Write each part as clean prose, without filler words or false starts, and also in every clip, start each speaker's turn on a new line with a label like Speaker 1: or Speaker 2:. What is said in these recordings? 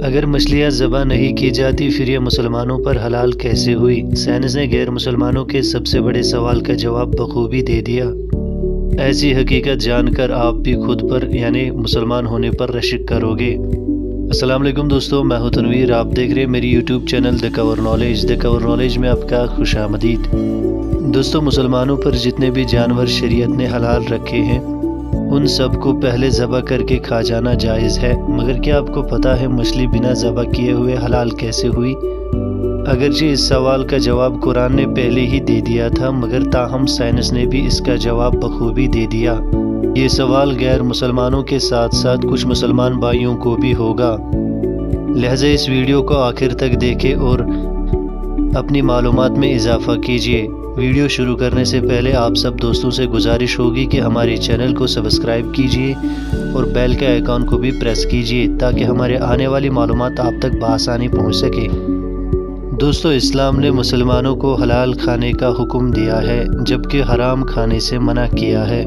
Speaker 1: اگر مچھلیاں ذبح نہیں کی جاتی پھر یہ مسلمانوں پر حلال کیسے ہوئی؟ سائنس نے غیر مسلمانوں کے سب سے بڑے سوال کا جواب بخوبی دے دیا۔ ایسی حقیقت جان کر آپ بھی خود پر یعنی مسلمان ہونے پر رشک کرو گے۔ السلام علیکم دوستو، میں ہوں تنویر، آپ دیکھ رہے ہیں میری یوٹیوب چینل دی کور نالج۔ دی کور نالج میں آپ کا خوش آمدید۔ دوستو، مسلمانوں پر جتنے بھی جانور شریعت نے حلال رکھے ہیں ان سب کو پہلے ذبح کر کے کھا جانا جائز ہے، مگر کیا آپ کو پتہ ہے مچھلی بنا ذبح کیے ہوئے حلال کیسے ہوئی؟ اگرچہ اس سوال کا جواب قرآن نے پہلے ہی دے دیا تھا، مگر تاہم سائنس نے بھی اس کا جواب بخوبی دے دیا۔ یہ سوال غیر مسلمانوں کے ساتھ ساتھ کچھ مسلمان بھائیوں کو بھی ہوگا، لہذا اس ویڈیو کو آخر تک دیکھیں اور اپنی معلومات میں اضافہ کیجیے۔ ویڈیو شروع کرنے سے پہلے آپ سب دوستوں سے گزارش ہوگی کہ ہمارے چینل کو سبسکرائب کیجیے اور بیل کے آئیکن کو بھی پریس کیجیے تاکہ ہمارے آنے والی معلومات آپ تک بآسانی پہنچ سکے۔ دوستو، اسلام نے مسلمانوں کو حلال کھانے کا حکم دیا ہے جبکہ حرام کھانے سے منع کیا ہے،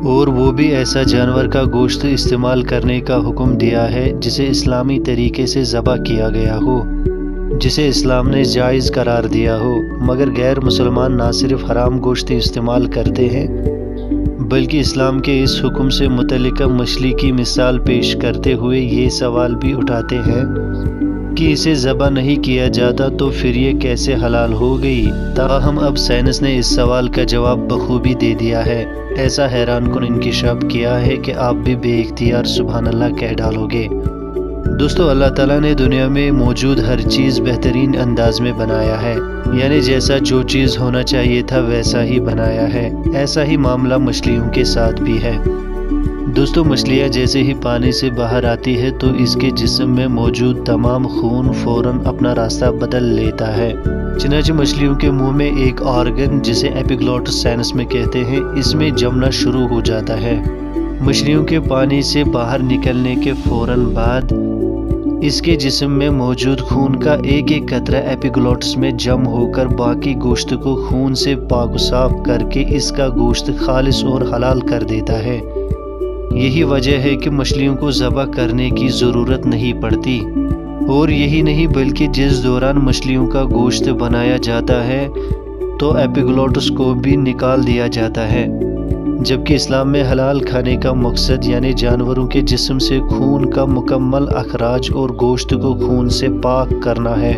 Speaker 1: اور وہ بھی ایسا جانور کا گوشت استعمال کرنے کا حکم دیا ہے جسے اسلامی طریقے سے ذبح کیا گیا ہو، جسے اسلام نے جائز قرار دیا ہو۔ مگر غیر مسلمان نہ صرف حرام گوشت استعمال کرتے ہیں بلکہ اسلام کے اس حکم سے متعلقہ مچھلی کی مثال پیش کرتے ہوئے یہ سوال بھی اٹھاتے ہیں کہ اسے ذبح نہیں کیا جاتا تو پھر یہ کیسے حلال ہو گئی؟ تاہم اب سائنس نے اس سوال کا جواب بخوبی دے دیا ہے۔ ایسا حیران کن انکشاف کیا ہے کہ آپ بھی بے اختیار سبحان اللہ کہہ ڈالو گے۔ دوستو، اللہ تعالیٰ نے دنیا میں موجود ہر چیز بہترین انداز میں بنایا ہے، یعنی جیسا جو چیز ہونا چاہیے تھا ویسا ہی بنایا ہے۔ ایسا ہی معاملہ مچھلیوں کے ساتھ بھی ہے۔ دوستو، مچھلیاں جیسے ہی پانی سے باہر آتی ہے تو اس کے جسم میں موجود تمام خون فوراً اپنا راستہ بدل لیتا ہے۔ چنانچہ مچھلیوں کے منہ میں ایک آرگن جسے ایپیگلوٹس سائنس میں کہتے ہیں، اس میں جمنا شروع ہو جاتا ہے۔ مچھلیوں کے پانی سے باہر نکلنے کے فوراً بعد اس کے جسم میں موجود خون کا ایک ایک قطرہ ایپیگلوٹس میں جم ہو کر باقی گوشت کو خون سے پاک و صاف کر کے اس کا گوشت خالص اور حلال کر دیتا ہے۔ یہی وجہ ہے کہ مچھلیوں کو ذبح کرنے کی ضرورت نہیں پڑتی، اور یہی نہیں بلکہ جس دوران مچھلیوں کا گوشت بنایا جاتا ہے تو ایپیگلوٹس کو بھی نکال دیا جاتا ہے، جبکہ اسلام میں حلال کھانے کا مقصد یعنی جانوروں کے جسم سے خون کا مکمل اخراج اور گوشت کو خون سے پاک کرنا ہے۔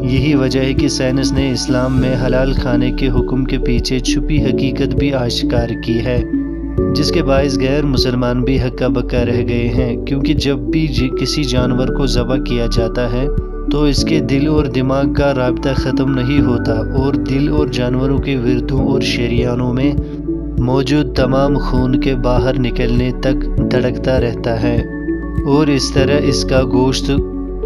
Speaker 1: یہی وجہ ہے کہ سائنس نے اسلام میں حلال کھانے کے حکم کے پیچھے چھپی حقیقت بھی آشکار کی ہے، جس کے باعث غیر مسلمان بھی ہکا بکا رہ گئے ہیں، کیونکہ جب بھی کسی جانور کو ذبح کیا جاتا ہے تو اس کے دل اور دماغ کا رابطہ ختم نہیں ہوتا، اور دل اور جانوروں کے ورتوں اور شریانوں میں موجود تمام خون کے باہر نکلنے تک دھڑکتا رہتا ہے، اور اس طرح اس کا گوشت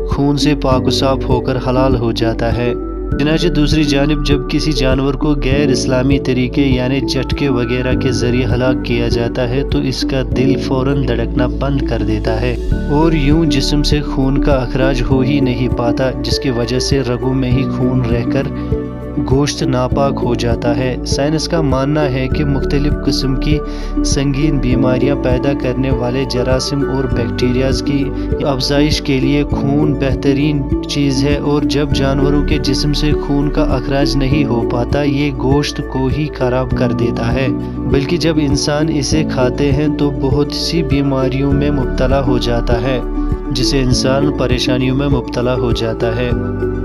Speaker 1: خون سے پاک و صاف ہو کر حلال ہو جاتا ہے۔ چنانچہ دوسری جانب جب کسی جانور کو غیر اسلامی طریقے یعنی جھٹکے وغیرہ کے ذریعے ہلاک کیا جاتا ہے تو اس کا دل فوراً دھڑکنا بند کر دیتا ہے، اور یوں جسم سے خون کا اخراج ہو ہی نہیں پاتا، جس کی وجہ سے رگوں میں ہی خون رہ کر گوشت ناپاک ہو جاتا ہے۔ سائنس کا ماننا ہے کہ مختلف قسم کی سنگین بیماریاں پیدا کرنے والے جراثیم اور بیکٹیریاز کی افزائش کے لیے خون بہترین چیز ہے، اور جب جانوروں کے جسم سے خون کا اخراج نہیں ہو پاتا یہ گوشت کو ہی خراب کر دیتا ہے، بلکہ جب انسان اسے کھاتے ہیں تو بہت سی بیماریوں میں مبتلا ہو جاتا ہے، جسے انسان پریشانیوں میں مبتلا ہو جاتا ہے۔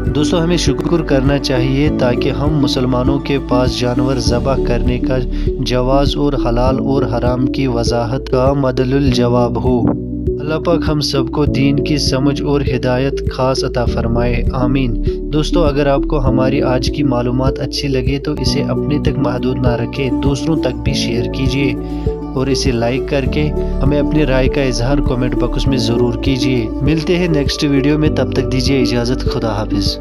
Speaker 1: دوستو، ہمیں شکر کرنا چاہیے تاکہ ہم مسلمانوں کے پاس جانور ذبح کرنے کا جواز اور حلال اور حرام کی وضاحت کا مدل الجواب ہو۔ اللہ پاک ہم سب کو دین کی سمجھ اور ہدایت خاص عطا فرمائے، آمین۔ دوستو، اگر آپ کو ہماری آج کی معلومات اچھی لگے تو اسے اپنے تک محدود نہ رکھیں، دوسروں تک بھی شیئر کیجیے، اور اسے لائک کر کے ہمیں اپنی رائے کا اظہار کمنٹ باکس میں ضرور کیجیے۔ ملتے ہیں نیکسٹ ویڈیو میں، تب تک دیجیے اجازت، خدا حافظ۔